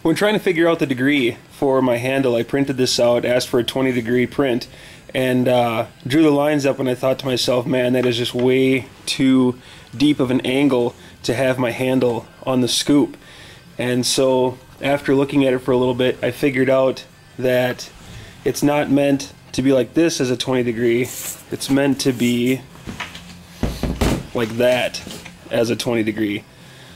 When trying to figure out the degree for my handle, I printed this out, asked for a 20-degree print, and drew the lines up, and I thought to myself, man, that is just way too deep of an angle to have my handle on the scoop. And so after looking at it for a little bit, I figured out that it's not meant to be like this as a 20-degree. It's meant to be like that as a 20-degree.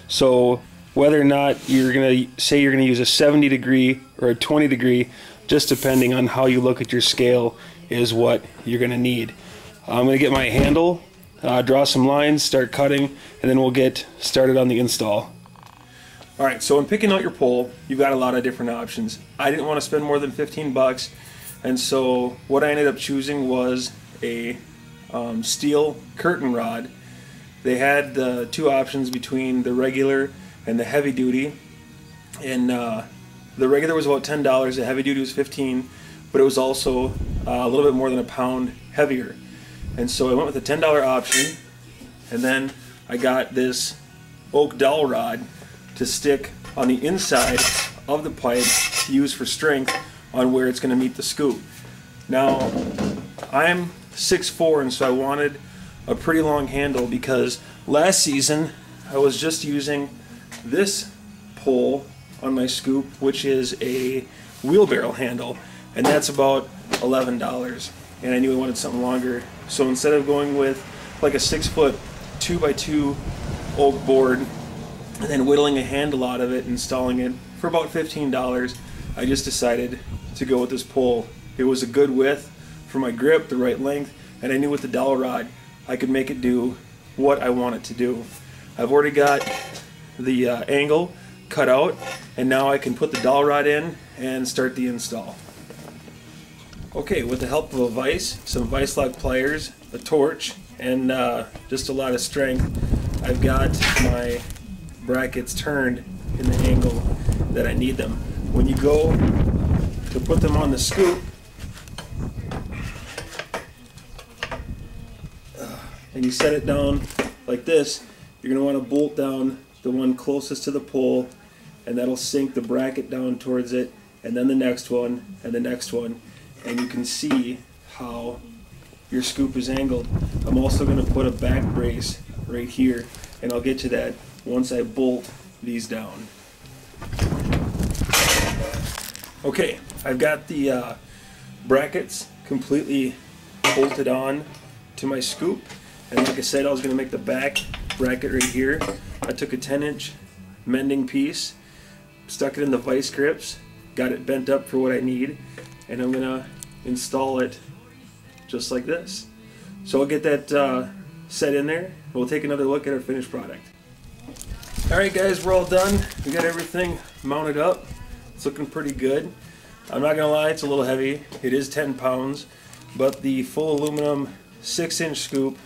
So whether or not you're going to say you're going to use a 70-degree or a 20-degree, just depending on how you look at your scale, is what you're going to need. I'm going to get my handle, draw some lines, start cutting, and then we'll get started on the install. Alright, so when picking out your pole, you've got a lot of different options. I didn't want to spend more than 15 bucks, and so what I ended up choosing was a steel curtain rod. They had two options between the regular and the heavy duty, and the regular was about $10, the heavy duty was $15, but it was also a little bit more than a pound heavier. And so I went with the $10 option, and then I got this oak dowel rod to stick on the inside of the pipe to use for strength on where it's going to meet the scoop. Now, I'm 6'4", and so I wanted a pretty long handle because last season I was just using this pole on my scoop, which is a wheelbarrow handle, and that's about $11, and I knew I wanted something longer. So instead of going with like a 6-foot 2x2 oak board and then whittling a handle out of it, installing it for about $15, I just decided to go with this pole. It was a good width for my grip, the right length, and I knew with the dowel rod I could make it do what I want it to do. I've already got the angle cut out, and now I can put the dowel rod in and start the install. Okay, with the help of a vise, some vise lock pliers, a torch, and just a lot of strength, I've got my brackets turned in the angle that I need them. When you go to put them on the scoop, and you set it down like this, you're going to want to bolt down the one closest to the pole, and that'll sink the bracket down towards it, and then the next one, and the next one, and you can see how your scoop is angled. I'm also going to put a back brace right here, and I'll get to that once I bolt these down. Okay, I've got the brackets completely bolted on to my scoop, and like I said, I was going to make the back bracket right here. I took a 10-inch mending piece, stuck it in the vice grips, got it bent up for what I need, and I'm going to install it just like this. So I'll get that set in there, and we'll take another look at our finished product. Alright guys, we're all done. We got everything mounted up. It's looking pretty good. I'm not going to lie, it's a little heavy. It is 10 pounds, but the full aluminum 6-inch scoop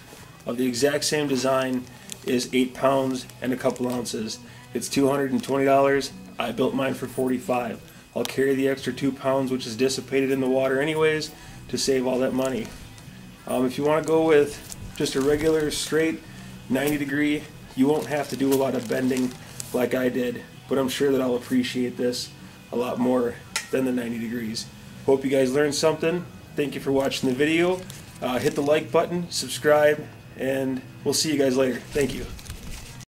of the exact same design is 8 pounds and a couple ounces. It's $220. I built mine for $45. I'll carry the extra 2 pounds, which is dissipated in the water anyways, to save all that money. If you want to go with just a regular straight 90-degree, you won't have to do a lot of bending like I did, but I'm sure that I'll appreciate this a lot more than the 90 degrees. Hope you guys learned something. Thank you for watching the video. Hit the like button, subscribe, and we'll see you guys later. Thank you.